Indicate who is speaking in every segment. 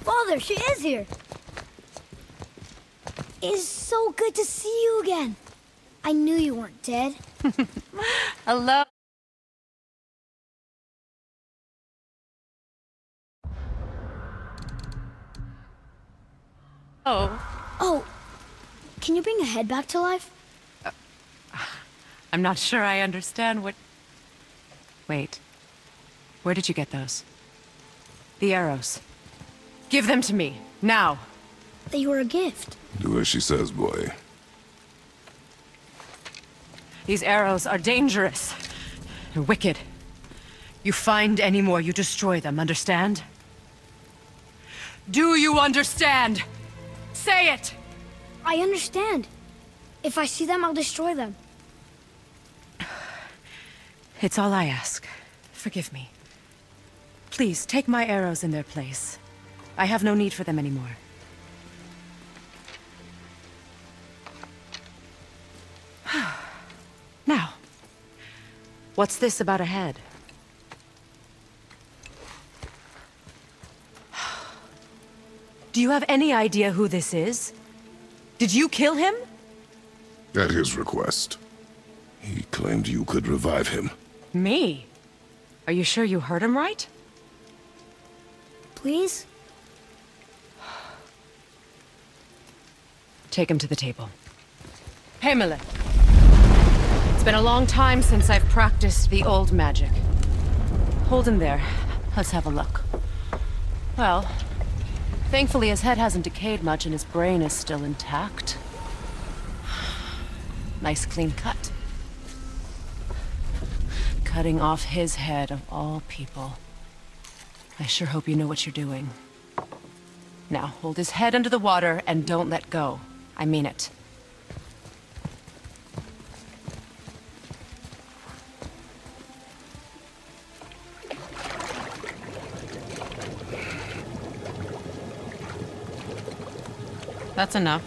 Speaker 1: Father, she is here! It is so good to see you again. I knew you weren't dead.
Speaker 2: Hello.
Speaker 1: Oh, can you bring a head back to life?
Speaker 2: I'm not sure I understand what... Wait. Where did you get those? The arrows. Give them to me, now.
Speaker 1: They were a gift.
Speaker 3: Do as she says, boy.
Speaker 2: These arrows are dangerous. They're wicked. You find any more, you destroy them, understand? Do you understand? Say it!
Speaker 1: I understand. If I see them, I'll destroy them.
Speaker 2: It's all I ask. Forgive me. Please, take my arrows in their place. I have no need for them anymore. Now, what's this about a head? Do you have any idea who this is? Did you kill him?
Speaker 3: At his request. He claimed you could revive him.
Speaker 2: Me? Are you sure you heard him right?
Speaker 1: Please?
Speaker 2: Take him to the table. Hamlet. It's been a long time since I've practiced the old magic. Hold him there. Let's have a look. Well, thankfully his head hasn't decayed much and his brain is still intact. Nice clean cut. Cutting off his head of all people. I sure hope you know what you're doing. Now, hold his head under the water and don't let go. I mean it. That's enough.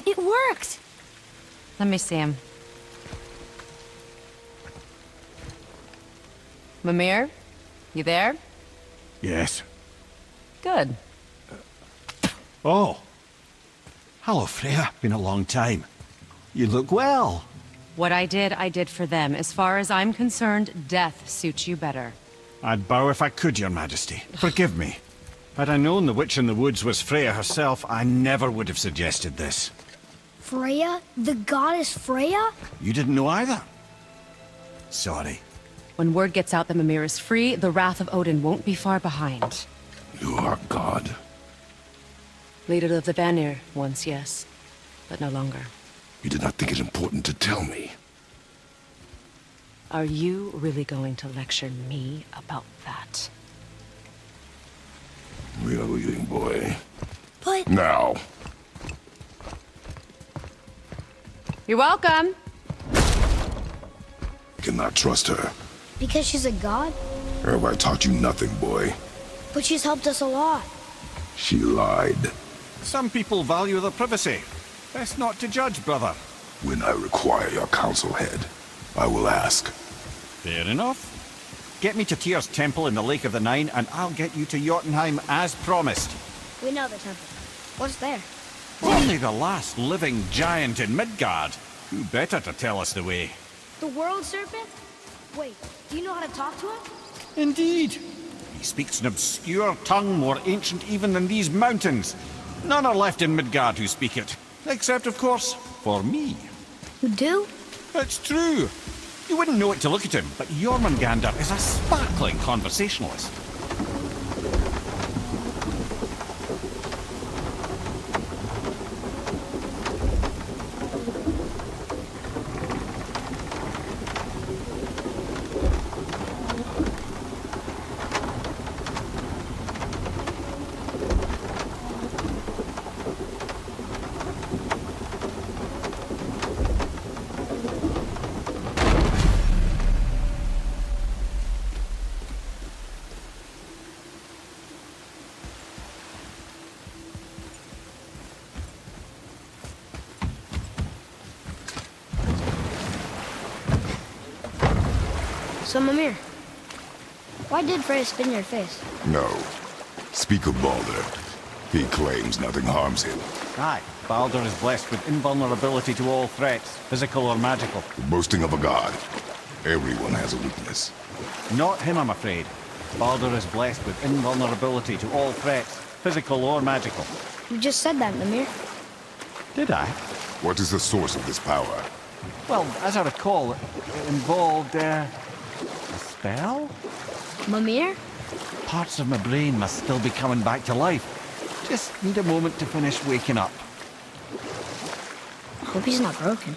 Speaker 1: It worked!
Speaker 2: Let me see him. Mimir? You there?
Speaker 4: Yes.
Speaker 2: Good.
Speaker 4: Oh. Hello, Freya. Been a long time. You look well.
Speaker 2: What I did for them. As far as I'm concerned, death suits you better.
Speaker 4: I'd bow if I could, Your Majesty. Forgive me. Had I known the witch in the woods was Freya herself, I never would have suggested this.
Speaker 1: Freya? The goddess Freya?
Speaker 4: You didn't know either? Sorry.
Speaker 2: When word gets out that Mimir is free, the wrath of Odin won't be far behind.
Speaker 3: You are God.
Speaker 2: Leader of the Vanir, once, yes. But no longer.
Speaker 3: You did not think it important to tell me.
Speaker 2: Are you really going to lecture me about that?
Speaker 3: We are leaving, boy.
Speaker 1: But...
Speaker 3: Now.
Speaker 2: You're welcome.
Speaker 3: Cannot trust her.
Speaker 1: because she's a god?
Speaker 3: Have I taught you nothing, boy?
Speaker 1: But she's helped us a lot.
Speaker 3: She lied.
Speaker 4: Some people value their privacy. Best not to judge, brother.
Speaker 3: When I require your council head, I will ask.
Speaker 4: Fair enough. Get me to Tyr's temple in the Lake of the Nine, and I'll get you to Jotunheim as promised.
Speaker 1: We know the temple. What's there?
Speaker 4: Only the last living giant in Midgard. Who better to tell us the way?
Speaker 1: The world serpent? Wait, do you know how to talk to him?
Speaker 4: Indeed. He speaks an obscure tongue more ancient even than these mountains. None are left in Midgard who speak it. Except, of course, for me.
Speaker 1: You do?
Speaker 4: It's true. You wouldn't know it to look at him, but Jormungandr is a sparkling conversationalist.
Speaker 1: So, Mimir, why did Freya spin your face?
Speaker 3: No. Speak of Baldur. He claims nothing harms him.
Speaker 4: Aye, Baldur is blessed with invulnerability to all threats, physical or magical.
Speaker 3: The boasting of a god. Everyone has a weakness.
Speaker 4: Not him, I'm afraid. Baldur is blessed with invulnerability to all threats, physical or magical.
Speaker 1: You just said that, Mimir.
Speaker 4: Did I?
Speaker 3: What is the source of this power?
Speaker 4: Well, as I recall, it involved, a spell?
Speaker 1: Mimir?
Speaker 4: Parts of my brain must still be coming back to life. Just need a moment to finish waking up.
Speaker 1: Hope he's not broken.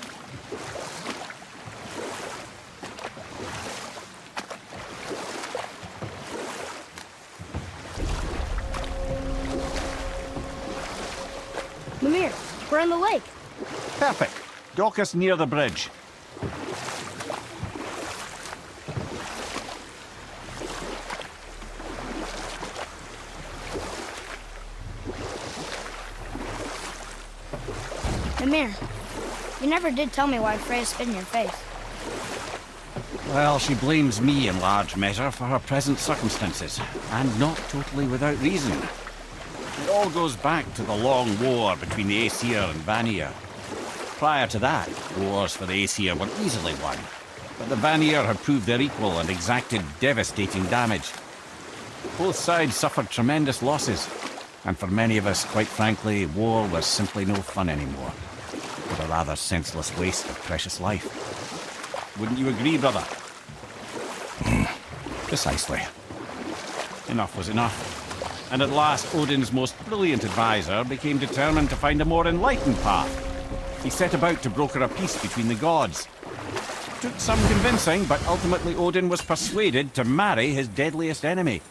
Speaker 1: Mimir, we're on the lake.
Speaker 4: Perfect. Dock us near the bridge.
Speaker 1: Mimir, you never did tell me why Freya spit in your face.
Speaker 4: Well, she blames me in large measure for her present circumstances, and not totally without reason. It all goes back to the long war between the Aesir and Vanir. Prior to that, wars for the Aesir were easily won, but the Vanir had proved their equal and exacted devastating damage. Both sides suffered tremendous losses, and for many of us, quite frankly, war was simply no fun anymore. But a rather senseless waste of precious life. Wouldn't you agree, brother? Precisely. Enough was enough. And at last, Odin's most brilliant advisor became determined to find a more enlightened path. He set about to broker a peace between the gods. Took some convincing, but ultimately Odin was persuaded to marry his deadliest enemy,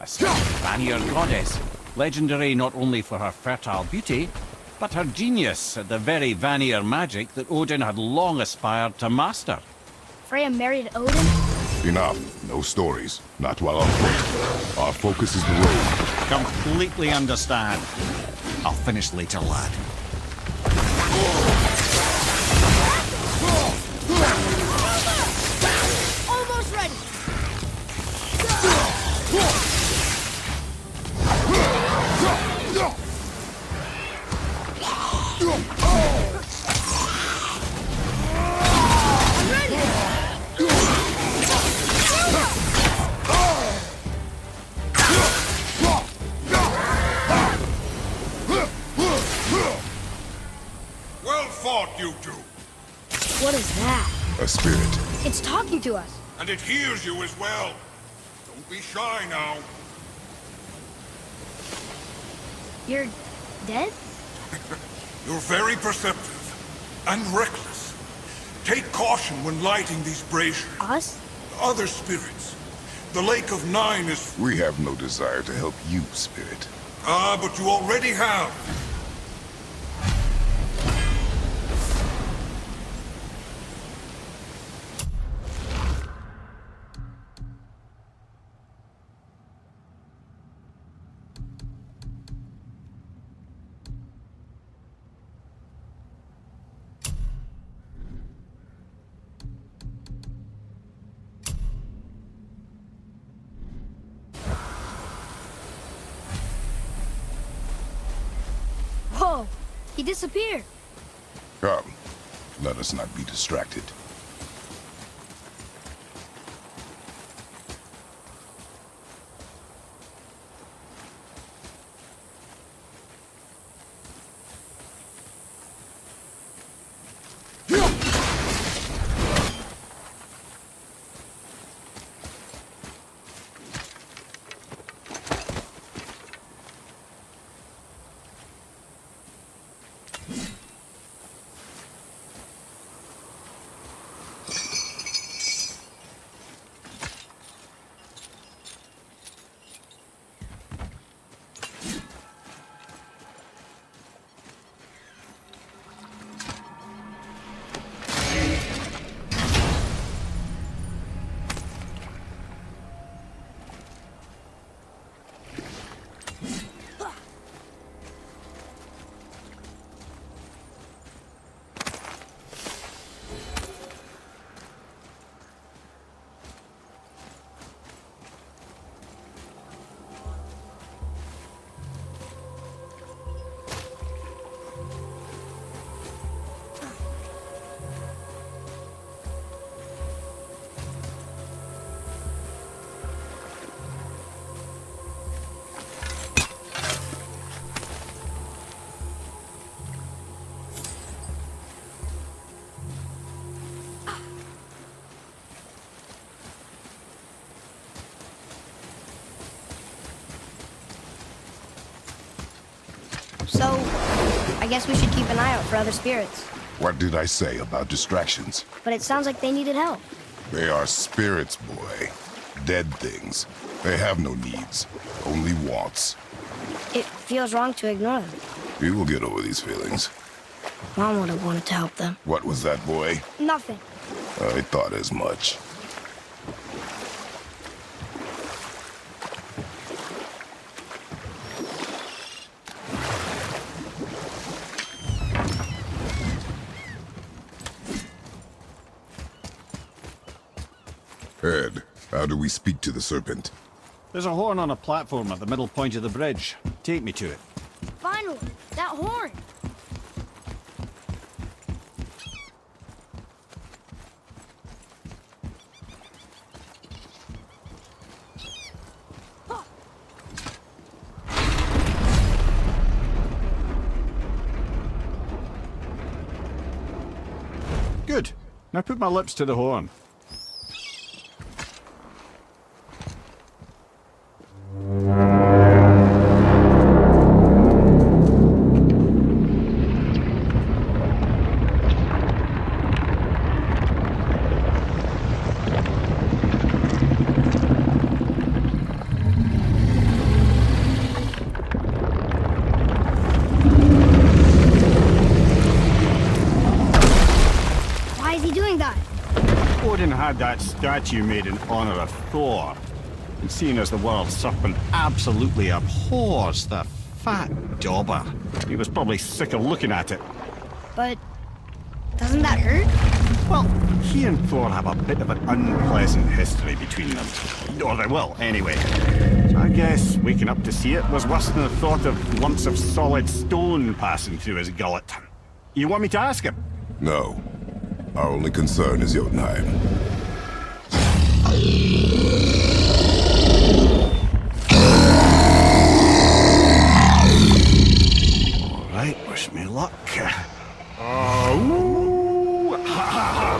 Speaker 4: a certain Vanir goddess, legendary not only for her fertile beauty, but her genius at the very Vanir magic that Odin had long aspired to master.
Speaker 1: Freya married Odin?
Speaker 3: Enough. No stories. Not while on foot. Our focus is the road.
Speaker 4: Completely understand. I'll finish later, lad.
Speaker 1: Almost ready!
Speaker 5: Well fought, you two.
Speaker 1: What is that?
Speaker 3: A spirit.
Speaker 1: It's talking to us.
Speaker 5: And it hears you as well. Don't be shy now.
Speaker 1: You're dead?
Speaker 5: You're very perceptive and reckless. Take caution when lighting these braziers.
Speaker 1: Us?
Speaker 5: Other spirits. The Lake of Nine is...
Speaker 3: We have no desire to help you, spirit.
Speaker 5: Ah, but you already have.
Speaker 1: Whoa! He disappeared.
Speaker 3: Come. Let us not be distracted.
Speaker 6: So, I guess we should keep an eye out for other spirits.
Speaker 3: What did I say about distractions?
Speaker 6: But it sounds like they needed help.
Speaker 3: They are spirits, boy. Dead things. They have no needs, only wants.
Speaker 6: It feels wrong to ignore them.
Speaker 3: You will get over these feelings.
Speaker 6: Mom would have wanted to help them.
Speaker 3: What was that, boy?
Speaker 6: Nothing.
Speaker 3: I thought as much. Ed, how do we speak to the serpent?
Speaker 4: There's a horn on a platform at the middle point of the bridge. Take me to it.
Speaker 1: Finally, that horn.
Speaker 4: Good. Now put my lips to the horn.
Speaker 1: Why is he doing that?
Speaker 4: Odin had that statue made in honor of Thor. And seeing as the world serpent absolutely abhors the fat dauber, he was probably sick of looking at it.
Speaker 6: But doesn't that hurt?
Speaker 4: Well, he and Thor have a bit of an unpleasant history between them. Or they will, anyway. So I guess waking up to see it was worse than the thought of lumps of solid stone passing through his gullet. You want me to ask him?
Speaker 3: No. Our only concern is Jotunheim.
Speaker 4: All right, wish me luck. Oh, ha ha ha!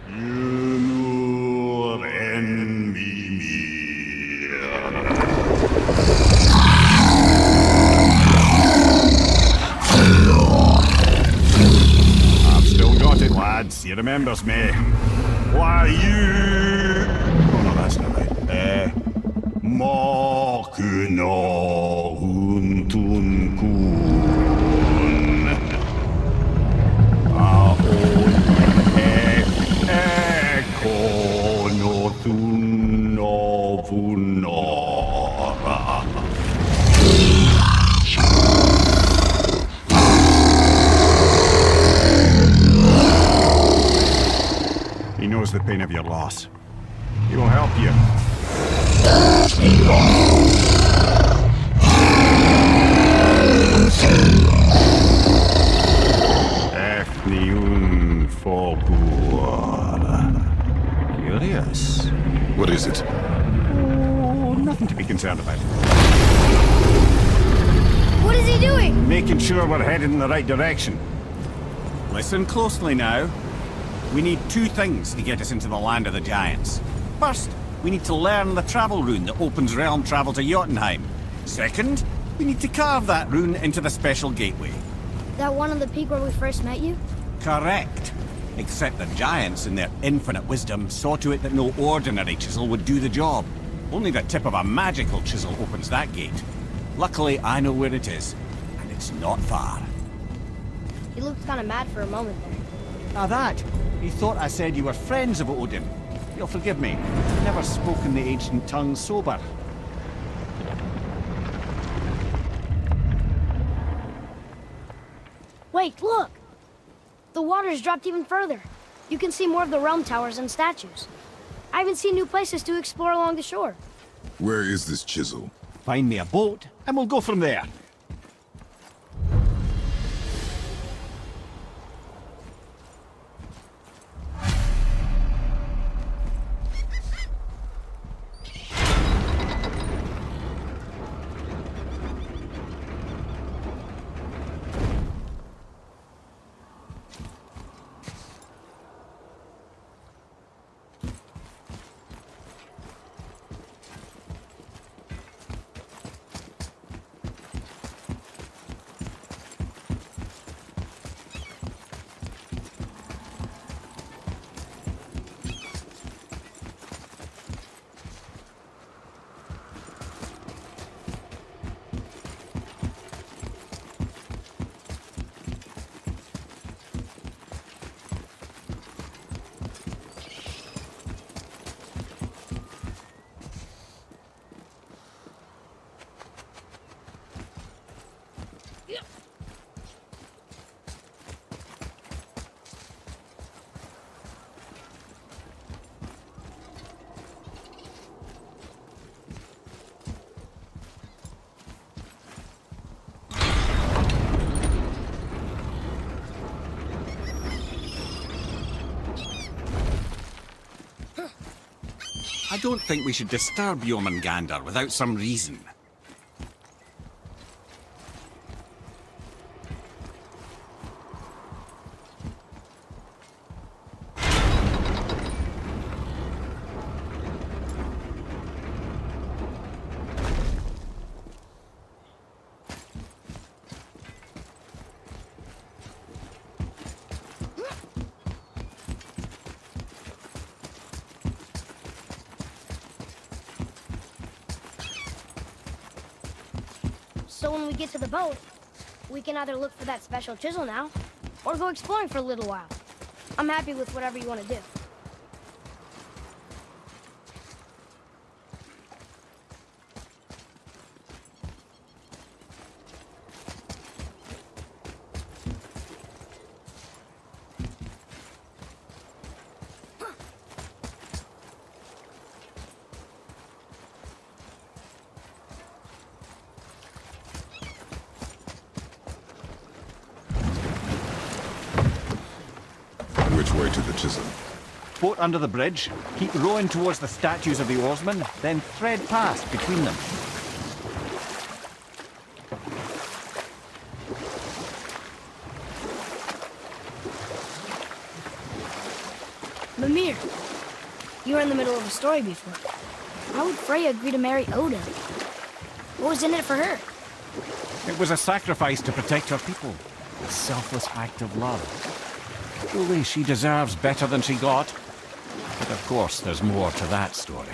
Speaker 4: You envy me. I've still got it, lads. He remembers me. Why you? Oh no, that's not right. Makuna huntun kun. Aon ekonotun novunora. He knows the pain of your loss. He will help you. Efniun Fogur. Curious.
Speaker 3: What is it?
Speaker 4: Oh, nothing to be concerned about.
Speaker 1: What is he doing?
Speaker 4: Making sure we're headed in the right direction. Listen closely now. We need two things to get us into the land of the giants. First, we need to learn the travel rune that opens realm travel to Jotunheim. Second, we need to carve that rune into the special gateway.
Speaker 1: That one on the peak where we first met you?
Speaker 4: Correct. Except the giants, in their infinite wisdom, saw to it that no ordinary chisel would do the job. Only the tip of a magical chisel opens that gate. Luckily, I know where it is, and it's not far.
Speaker 6: He looked kind of mad for a moment there.
Speaker 4: Now that, he thought I said you were friends of Odin. You'll forgive me. I've never spoken the ancient tongue sober.
Speaker 1: Wait, look! The water's dropped even further. You can see more of the realm towers and statues. I even see new places to explore along the shore.
Speaker 3: Where is this chisel?
Speaker 4: Find me a boat, and we'll go from there. I don't think we should disturb Jormungandr without some reason.
Speaker 1: So when we get to the boat, we can either look for that special chisel now, or go exploring for a little while. I'm happy with whatever you want to do.
Speaker 3: Which way to the chisel?
Speaker 4: Boat under the bridge, keep rowing towards the statues of the oarsmen, then thread past between them.
Speaker 1: Mimir, you were in the middle of a story before. Why would Freya agree to marry Odin? What was in it for her?
Speaker 4: It was a sacrifice to protect her people. A selfless act of love. Truly, she deserves better than she got. But of course, there's more to that story.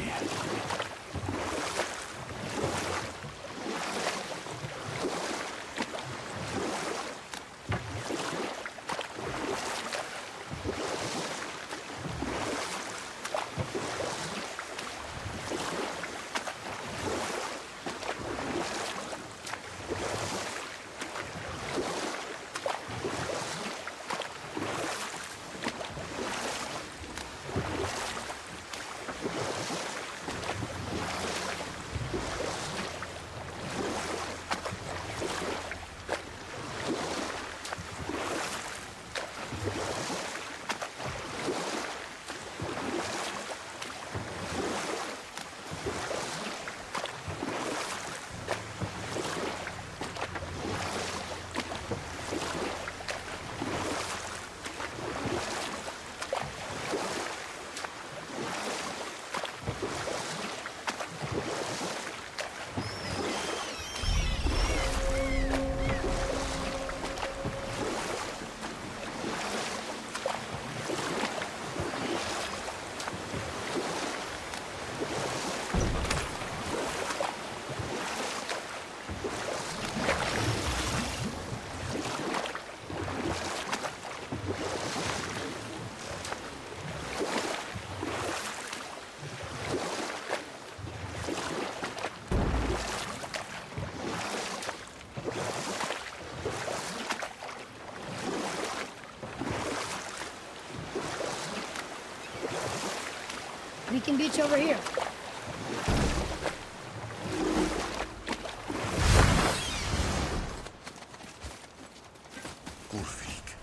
Speaker 1: We can beach over here.
Speaker 5: Ulfik,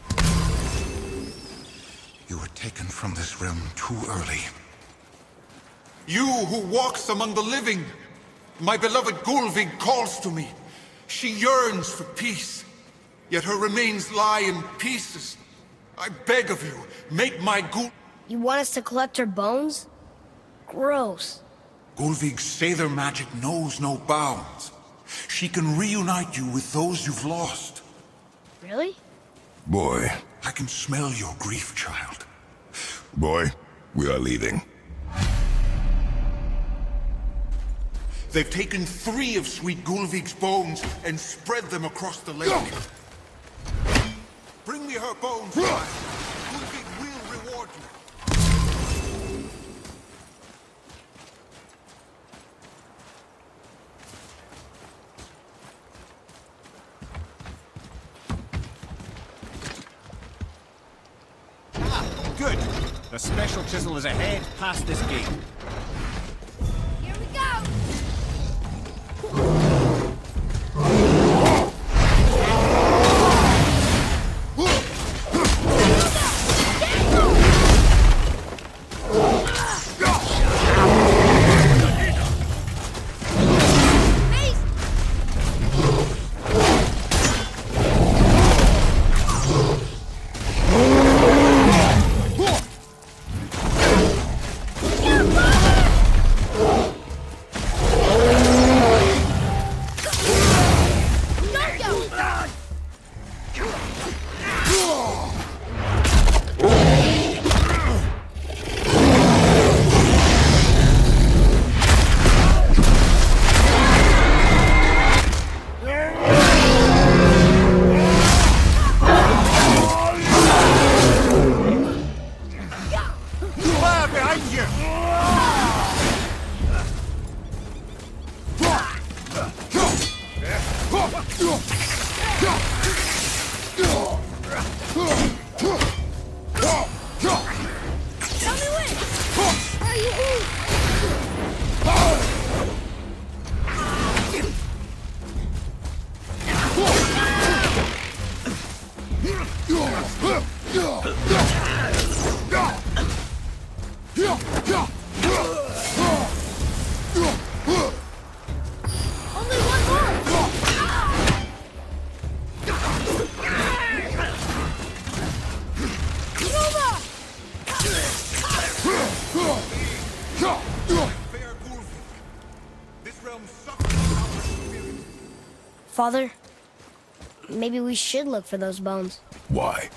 Speaker 5: you were taken from this realm too early. You who walks among the living, my beloved Gulvig calls to me. She yearns for peace, yet her remains lie in pieces. I beg of you, make my
Speaker 1: You want us to collect her bones? Gross.
Speaker 5: Gulvig's sailor magic knows no bounds. She can reunite you with those you've lost.
Speaker 1: Really?
Speaker 3: Boy.
Speaker 5: I can smell your grief, child.
Speaker 3: Boy, we are leaving.
Speaker 5: They've taken 3 of sweet Gulvig's bones and spread them across the lake. Bring me her bones, child. Gulvig will reward you.
Speaker 4: Good. The special chisel is ahead, past this gate.
Speaker 1: Here we go!
Speaker 5: Fire behind you!
Speaker 1: Tell me when! Are you... Only one more! Nova!
Speaker 5: Fair Gulfing. This realm suffers our spirit.
Speaker 1: Father, maybe we should look for those bones.
Speaker 3: Why?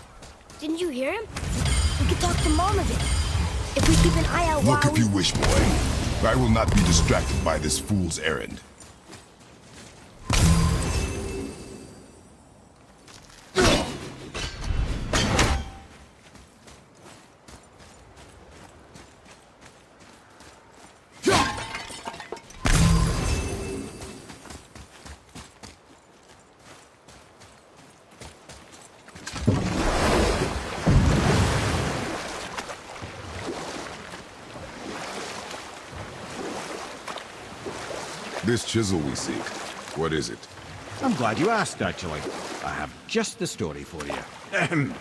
Speaker 1: Didn't you hear him? We could talk to Mom again. If we keep an eye out
Speaker 3: Look
Speaker 1: while
Speaker 3: if you wish, boy. I will not be distracted by this fool's errand. This chisel we seek, what is it?
Speaker 4: I'm glad you asked, actually. I have just the story for you. Ahem.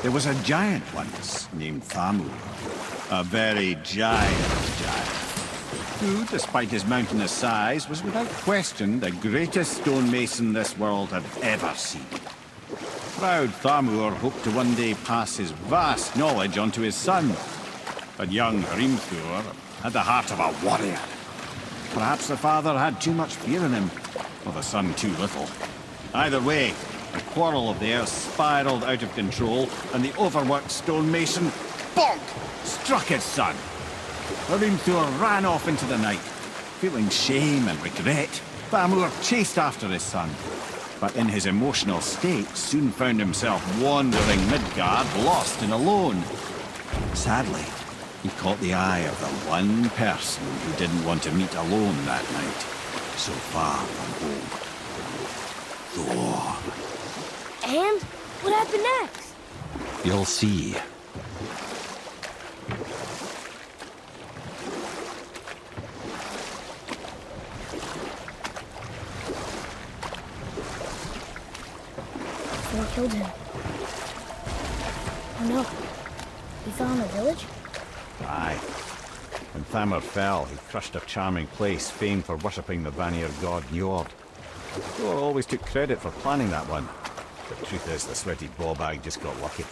Speaker 4: There was a giant once named Thamur. A very giant, who, despite his mountainous size, was without question the greatest stonemason this world had ever seen. Proud Thamur hoped to one day pass his vast knowledge on to his son. But young Hrimthur had the heart of a warrior. Perhaps the father had too much fear in him, or the son too little. Either way, the quarrel of theirs spiraled out of control, and the overworked stonemason, bonk, struck his son. Hrimthur ran off into the night. Feeling shame and regret, Thamur chased after his son. But in his emotional state, soon found himself wandering Midgard, lost and alone. Sadly, he caught the eye of the one person who didn't want to meet alone that night, so far from home. Thor.
Speaker 1: And what happened next?
Speaker 4: You'll see.
Speaker 1: Thor killed him. Oh no. He fell in the village?
Speaker 4: Aye. When Thamur fell, he crushed a charming place famed for worshipping the Vanir god Njord. Thor always took credit for planning that one. But the truth is, the sweaty ballbag just got lucky.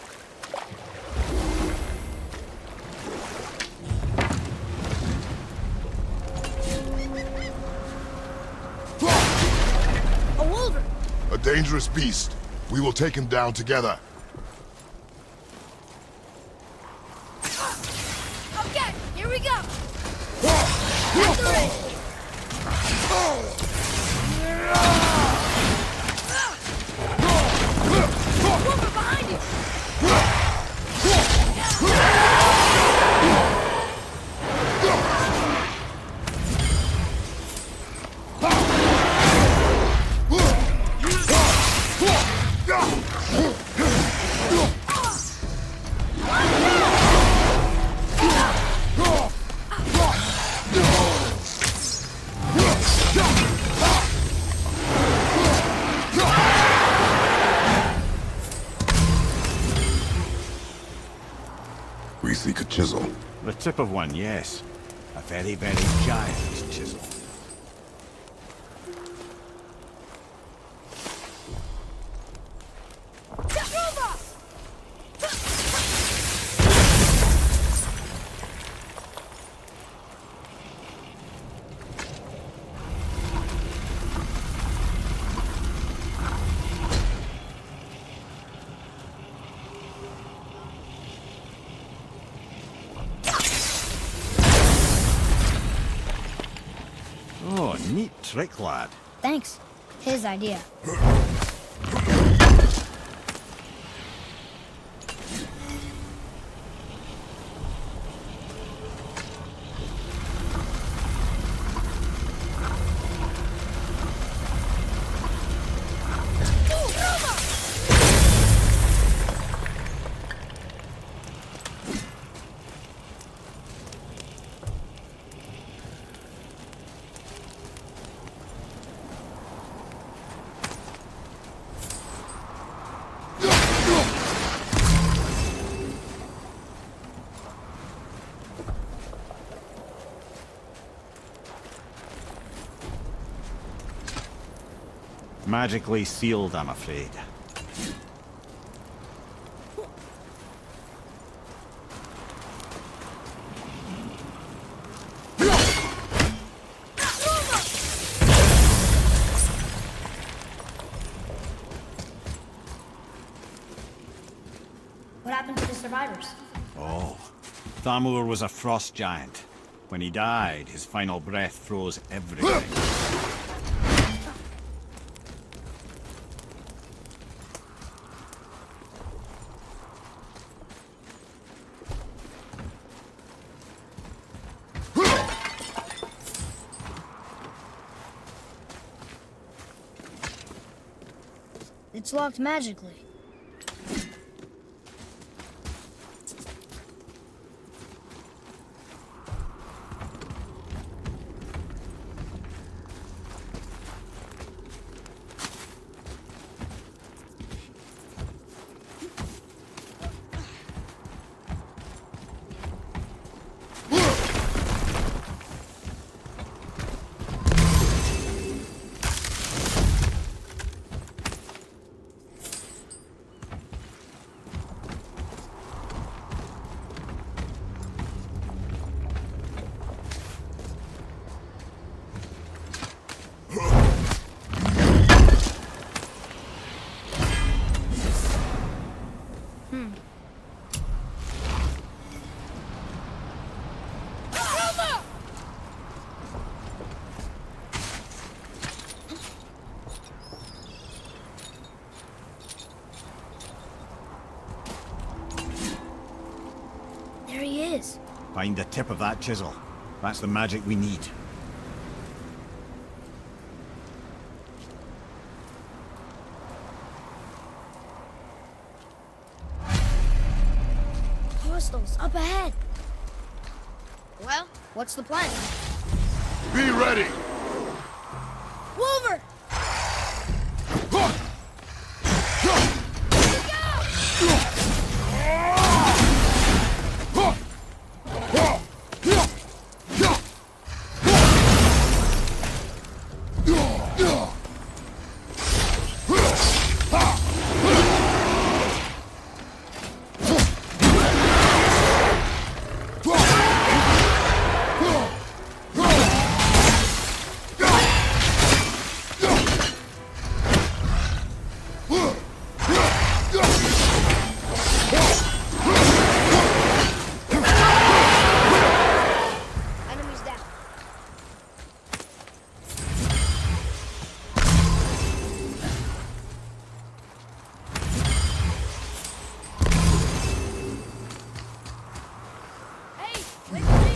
Speaker 1: A wolverine!
Speaker 3: A dangerous beast. We will take him down together.
Speaker 1: Okay, here we go! At the ring! Wolver behind you!
Speaker 3: We seek a chisel.
Speaker 4: The tip of one, yes. A very, very giant chisel. Oh, neat trick, lad.
Speaker 1: Thanks. His idea.
Speaker 4: Magically sealed, I'm afraid.
Speaker 1: What happened to the survivors?
Speaker 4: Oh, Thamur was a frost giant. When he died, his final breath froze everything.
Speaker 1: It's locked magically. There he is.
Speaker 4: Find the tip of that chisel. That's the magic we need.
Speaker 1: Crystals up ahead. Well, what's the plan?
Speaker 3: Be ready!
Speaker 1: Wolver! Enemies down. Hey, wait for me.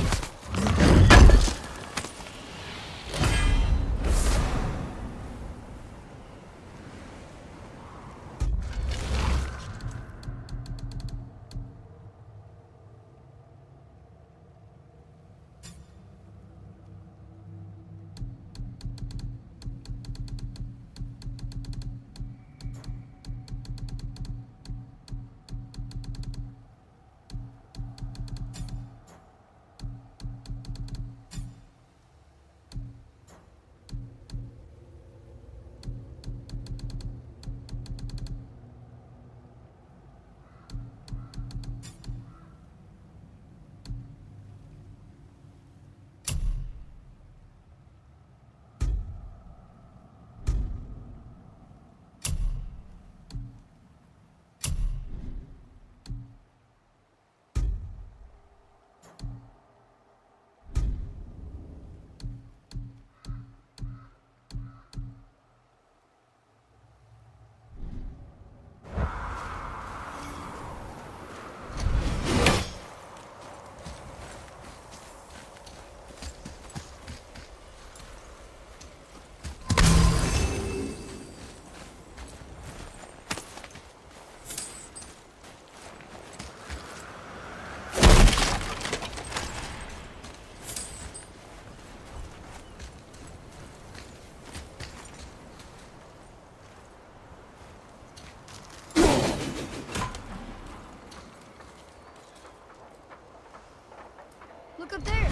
Speaker 1: Look up there.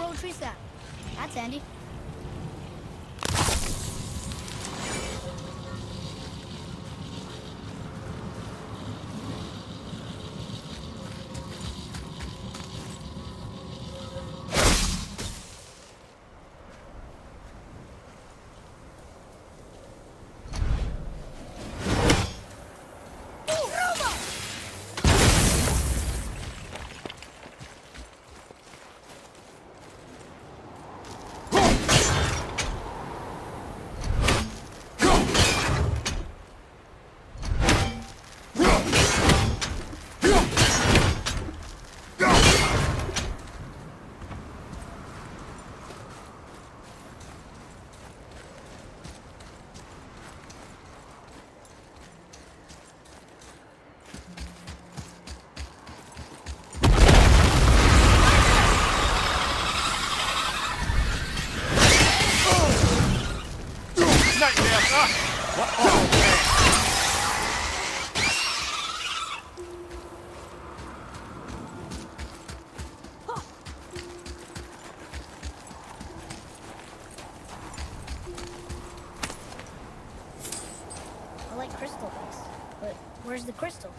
Speaker 1: Emerald tree sap. That's handy. I like crystal things, but where's the crystal?